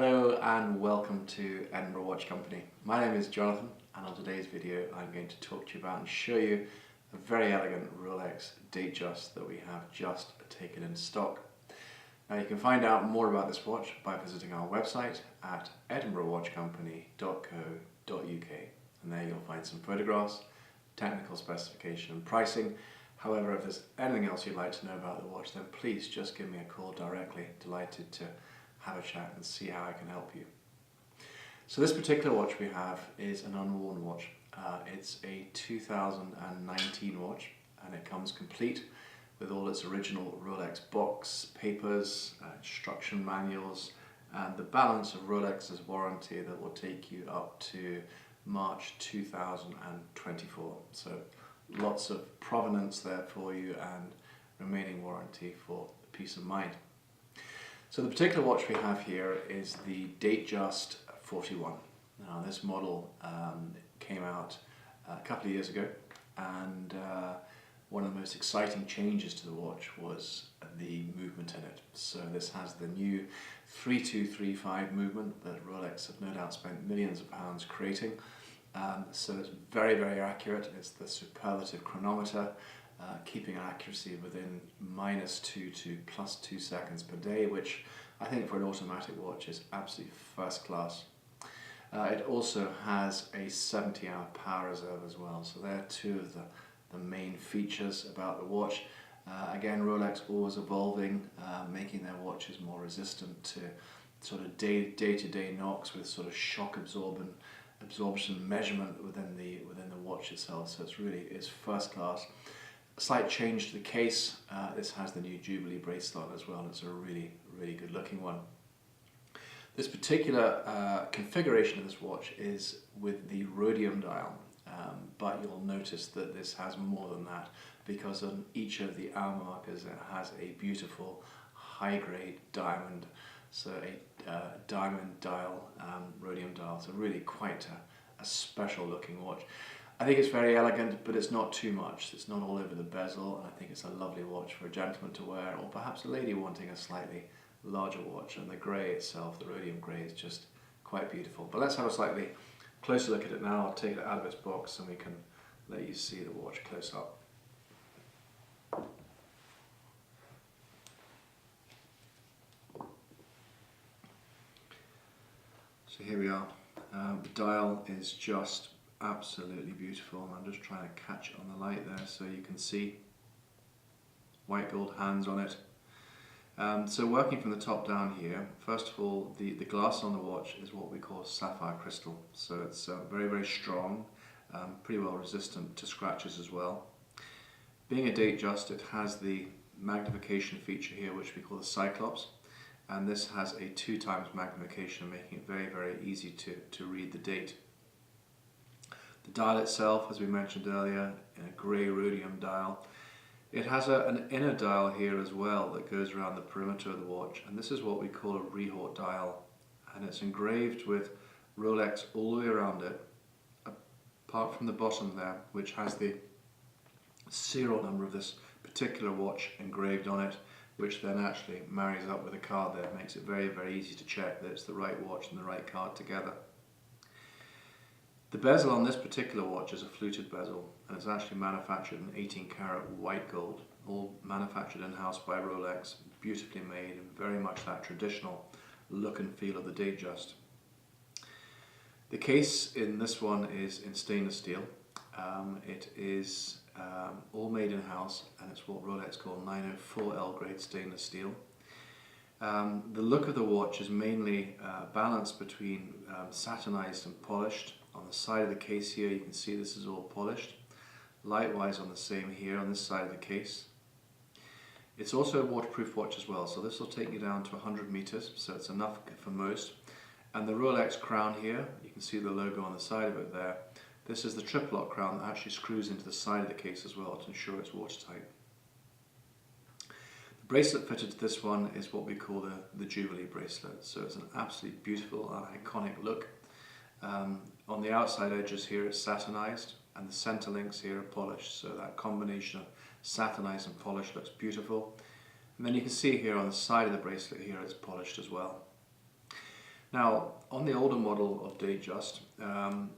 Hello and welcome to Edinburgh Watch Company. My name is Jonathan, and on today's video I'm going to talk to you about and show you a very elegant Rolex Datejust that we have just taken in stock. Now you can find out more about this watch by visiting our website at edinburghwatchcompany.co.uk, and there you'll find some photographs, technical specification and pricing. However, if there's anything else you'd like to know about the watch, then please just give me a call directly. Delighted to have a chat and see how I can help you. So this particular watch we have is an unworn watch. It's a 2019 watch, and it comes complete with all its original Rolex box, papers, instruction manuals, and the balance of Rolex's warranty that will take you up to March 2024. So lots of provenance there for you and remaining warranty for peace of mind. So the particular watch we have here is the Datejust 41. Now this model came out a couple of years ago, and one of the most exciting changes to the watch was the movement in it. So this has the new 3235 movement that Rolex have no doubt spent millions of pounds creating. So it's very, very accurate. It's the superlative chronometer, keeping an accuracy within -2 to +2 seconds per day, which I think for an automatic watch is absolutely first class. It also has a 70-hour power reserve as well, so they're two of the main features about the watch. Again, Rolex always evolving, making their watches more resistant to sort of day-to-day knocks with sort of shock absorption measurement within the watch itself. So it's first class. A slight change to the case. This has the new Jubilee Bracelet as well. It's a really good looking one. This particular configuration of this watch is with the Rhodium Dial, but you'll notice that this has more than that, because on each of the hour markers it has a beautiful high-grade diamond, so a diamond dial, Rhodium Dial. So really quite a special looking watch. I think it's very elegant, but it's not too much. It's not all over the bezel, and I think it's a lovely watch for a gentleman to wear, or perhaps a lady wanting a slightly larger watch. And the grey itself, the rhodium grey, is just quite beautiful. But let's have a slightly closer look at it now. I'll take it out of its box and we can let you see the watch close up. So here we are. The dial is just absolutely beautiful, and I'm just trying to catch it on the light there so you can see white gold hands on it. So working from the top down here, first of all, the glass on the watch is what we call sapphire crystal, so it's very strong, pretty well resistant to scratches as well. Being a Datejust, it has the magnification feature here, which we call the Cyclops, and this has a 2x magnification, making it very easy to read the date. The dial itself, as we mentioned earlier, in a grey rhodium dial. It has an inner dial here as well that goes around the perimeter of the watch, and this is what we call a Rhodium dial, and it's engraved with Rolex all the way around it, apart from the bottom there, which has the serial number of this particular watch engraved on it, which then actually marries up with a card there. It makes it very easy to check that it's the right watch and the right card together. The bezel on this particular watch is a fluted bezel, and it's actually manufactured in 18 karat white gold, all manufactured in-house by Rolex, beautifully made, and very much that traditional look and feel of the Datejust. The case in this one is in stainless steel. It is all made in-house, and it's what Rolex call 904L grade stainless steel. The look of the watch is mainly balanced between satinized and polished. On the side of the case here, you can see this is all polished. Likewise on the same here on this side of the case. It's also a waterproof watch as well, so this will take you down to 100 meters, so it's enough for most. And the Rolex Crown here, you can see the logo on the side of it there. This is the Twinlock crown that actually screws into the side of the case as well to ensure it's watertight. The bracelet fitted to this one is what we call the Jubilee Bracelet, so it's an absolutely beautiful and iconic look. On the outside edges here it's satinized, and the center links here are polished, so that combination of satinized and polished looks beautiful. And then you can see here on the side of the bracelet here it's polished as well. Now, on the older model of Datejust,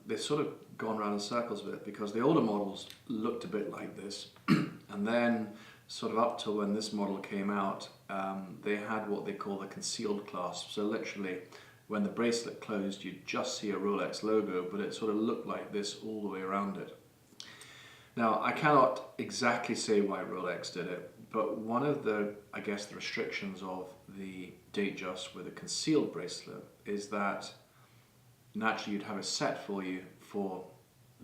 they've sort of gone around in circles a bit, because the older models looked a bit like this, and then sort of up to when this model came out, they had what they call the concealed clasp. So literally, when the bracelet closed, you'd just see a Rolex logo, but it sort of looked like this all the way around it. Now, I cannot exactly say why Rolex did it, but one of the, I guess, the restrictions of the Datejust with a concealed bracelet is that naturally you'd have it set for you for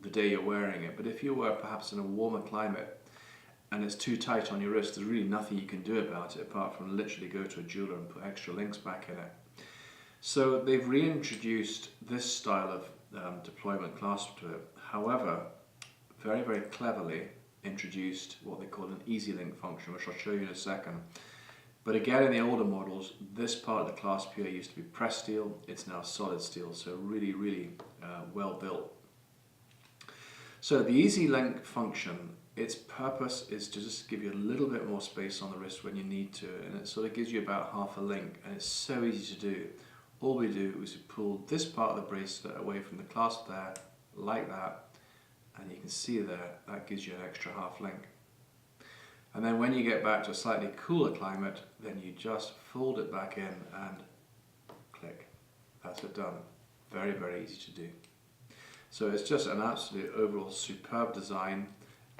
the day you're wearing it, but if you were perhaps in a warmer climate and it's too tight on your wrist, there's really nothing you can do about it apart from literally go to a jeweler and put extra links back in it. So they've reintroduced this style of deployment clasp to it. However, very, very cleverly introduced what they call an easy link function, which I'll show you in a second. But again, in the older models, this part of the clasp here used to be pressed steel, it's now solid steel, so really, really well built. So the easy link function, its purpose is to just give you a little bit more space on the wrist when you need to, and it sort of gives you about half a link, and it's so easy to do. All we do is we pull this part of the bracelet away from the clasp there, like that, and you can see there, that gives you an extra half link. And then when you get back to a slightly cooler climate, then you just fold it back in and click. That's it done. Very, very easy to do. So it's just an absolute overall superb design.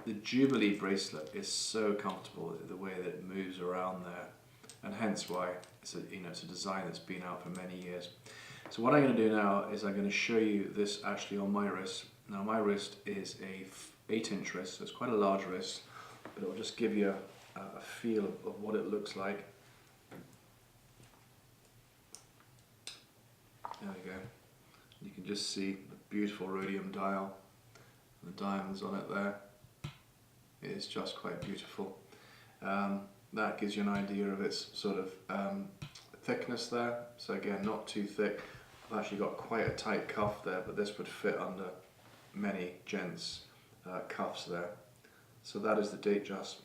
The Jubilee bracelet is so comfortable, the way that it moves around there, and hence why it's a design that's been out for many years. So what I'm going to do now is I'm going to show you this actually on my wrist. Now my wrist is a 8-inch wrist, so it's quite a large wrist, but it will just give you a feel of what it looks like. There we go. You can just see the beautiful Rhodium Dial, the diamonds on it there. It is just quite beautiful. That gives you an idea of its sort of thickness there. So again, not too thick. I've actually got quite a tight cuff there, but this would fit under many gents' cuffs there. So that is the Datejust.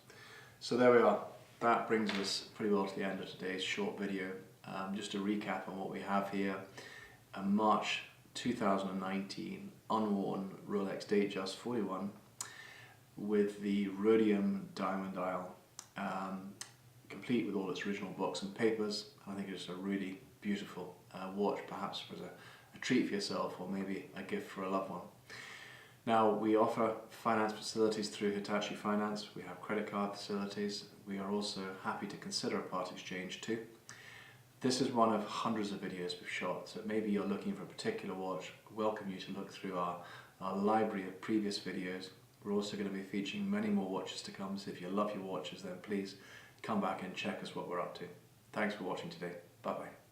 So there we are. That brings us pretty well to the end of today's short video. Just to recap on what we have here, a March 2019 unworn Rolex Datejust 41 with the Rhodium diamond dial, complete with all its original box and papers. I think it's a really beautiful watch, perhaps as a treat for yourself or maybe a gift for a loved one. Now, we offer finance facilities through Hitachi Finance. We have credit card facilities. We are also happy to consider a part exchange too. This is one of hundreds of videos we've shot, so maybe you're looking for a particular watch. We welcome you to look through our library of previous videos. We're also going to be featuring many more watches to come, so if you love your watches, then please come back and check us what we're up to. Thanks for watching today. Bye bye.